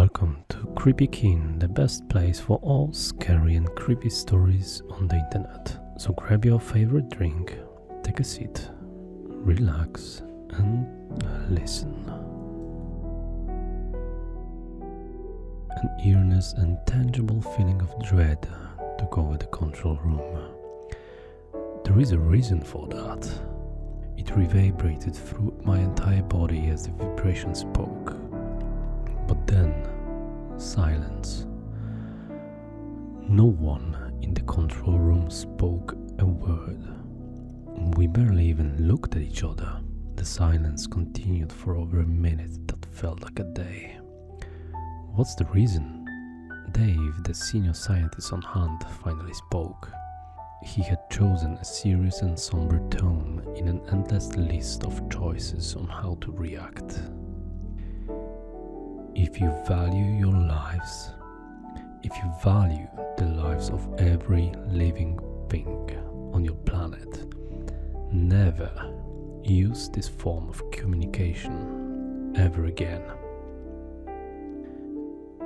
Welcome to Creepy Keen, the best place for all scary and creepy stories on the internet. So grab your favorite drink, take a seat, relax and listen. An eeriness and tangible feeling of dread took over the control room. There is a reason for that. It reverberated through my entire body as the vibration spoke. But then, silence. No one in the control room spoke a word. We barely even looked at each other. The silence continued for over a minute that felt like a day. What's the reason? Dave, the senior scientist on hand, finally spoke. He had chosen a serious and somber tone in an endless list of choices on how to react. If you value your lives, if you value the lives of every living being on your planet, never use this form of communication ever again.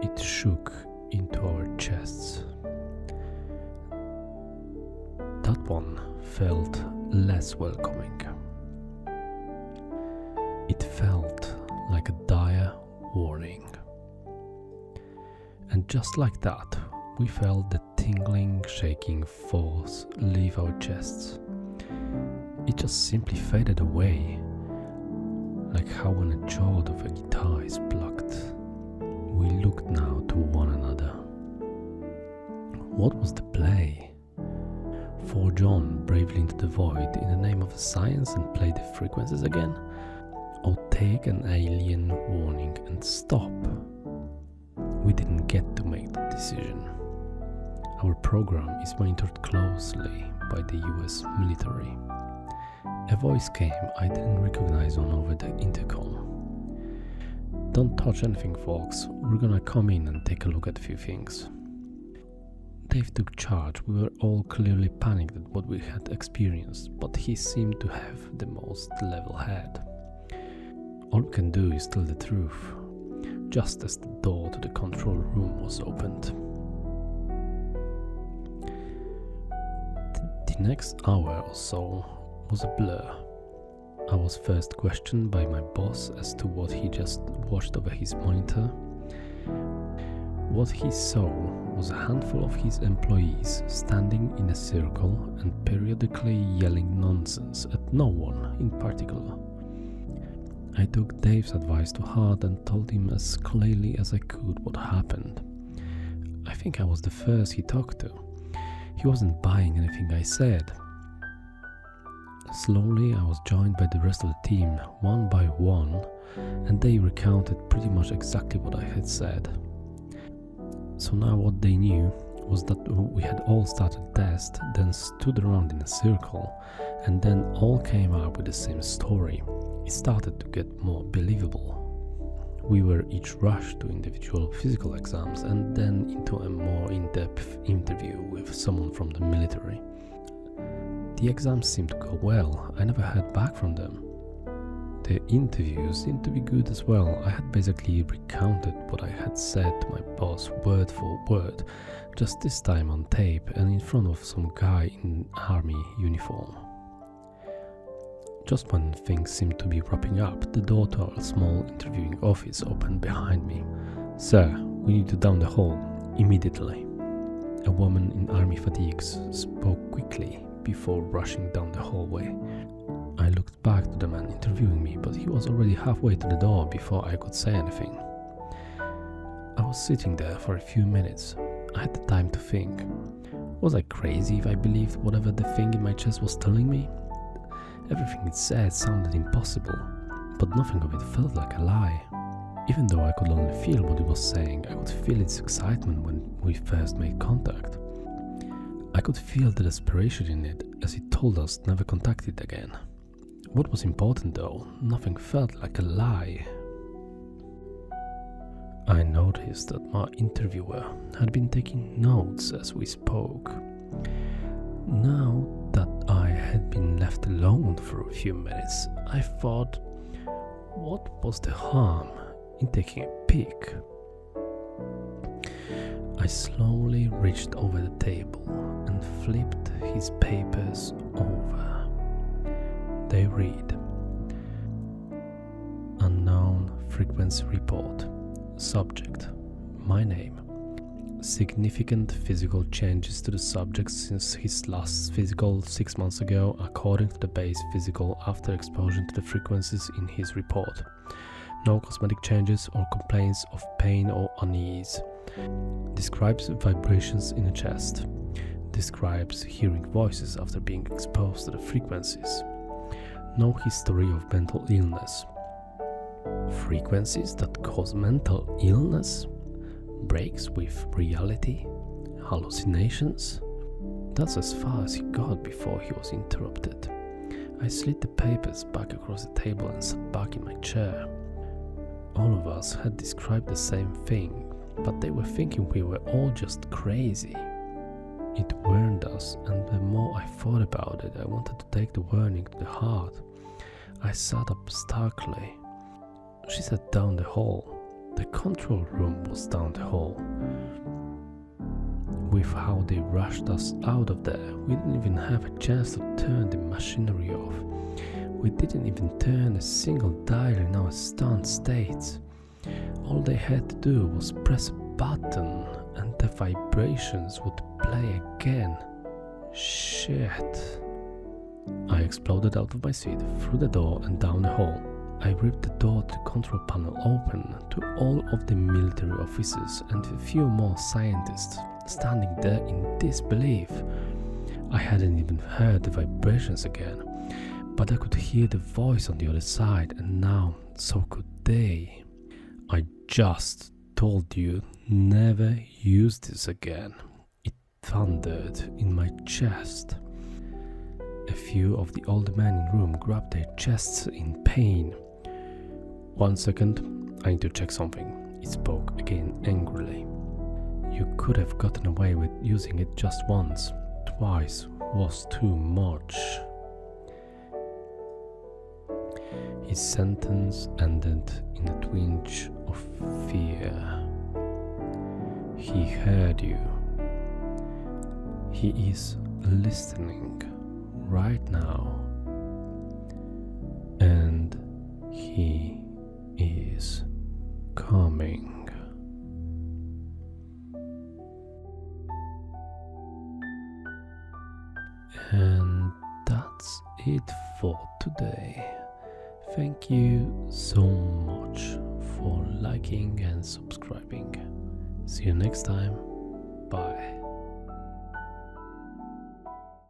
It shook into our chests. That one felt less welcoming. It felt like a dire warning. And just like that, we felt the tingling, shaking force leave our chests. It just simply faded away, like how when a chord of a guitar is plucked. We looked now to one another. What was the play? Forge on bravely into the void in the name of science and play the frequencies again? Or take an alien warning and stop? We didn't get to make the decision. Our program is monitored closely by the US military. A voice came I didn't recognize on over the intercom. Don't touch anything, folks. We're gonna come in and take a look at a few things. Dave took charge. We were all clearly panicked at what we had experienced, but he seemed to have the most level head. All we can do is tell the truth, just as the door to the control room was opened. The next hour or so was a blur. I was first questioned by my boss as to what he just watched over his monitor. What he saw was a handful of his employees standing in a circle and periodically yelling nonsense at no one in particular. I took Dave's advice to heart and told him as clearly as I could what happened. I think I was the first he talked to. He wasn't buying anything I said. Slowly I was joined by the rest of the team, one by one, and they recounted pretty much exactly what I had said. So now what they knew was that we had all started a test, then stood around in a circle, and then all came up with the same story. It started to get more believable. We were each rushed to individual physical exams and then into a more in-depth interview with someone from the military. The exams seemed to go well. I never heard back from them. The interviews seemed to be good as well. I had basically recounted what I had said to my boss word for word, just this time on tape and in front of some guy in army uniform. Just when things seemed to be wrapping up, the door to our small interviewing office opened behind me. "Sir, we need you down the hall, immediately." A woman in army fatigues spoke quickly before rushing down the hallway. I looked back to the man interviewing me, but he was already halfway to the door before I could say anything. I was sitting there for a few minutes. I had the time to think. Was I crazy if I believed whatever the thing in my chest was telling me? Everything it said sounded impossible, but nothing of it felt like a lie. Even though I could only feel what it was saying, I could feel its excitement when we first made contact. I could feel the desperation in it as it told us never contact it again. What was important though, nothing felt like a lie. I noticed that my interviewer had been taking notes as we spoke. Now that I had been left alone for a few minutes, I thought, what was the harm in taking a peek? I slowly reached over the table and flipped his papers over. They read: Unknown frequency report. Subject: my name. Significant physical changes to the subject since his last physical 6 months ago, according to the base physical after exposure to the frequencies in his report. No cosmetic changes or complaints of pain or unease. Describes vibrations in the chest. Describes hearing voices after being exposed to the frequencies. No history of mental illness. Frequencies that cause mental illness? Breaks with reality? Hallucinations? That's as far as he got before he was interrupted. I slid the papers back across the table and sat back in my chair. All of us had described the same thing, but they were thinking we were all just crazy. It warned us, and the more I thought about it, I wanted to take the warning to the heart. I sat up starkly. She sat down the hall. The control room was down the hall. With how they rushed us out of there, we didn't even have a chance to turn the machinery off. We didn't even turn a single dial in our stunned states. All they had to do was press a button and the vibrations would play again. Shit. I exploded out of my seat, through the door and down the hall. I ripped the door to the control panel open to all of the military officers and a few more scientists standing there in disbelief. I hadn't even heard the vibrations again, but I could hear the voice on the other side, and now so could they. I just told you, never use this again. It thundered in my chest. A few of the older men in the room grabbed their chests in pain. 1 second, I need to check something. He spoke again angrily. You could have gotten away with using it just once. Twice was too much. His sentence ended in a twinge of fear. He heard you. He is listening right now. And he is coming. And that's it for today. Thank you so much for liking and subscribing. See you next time. Bye.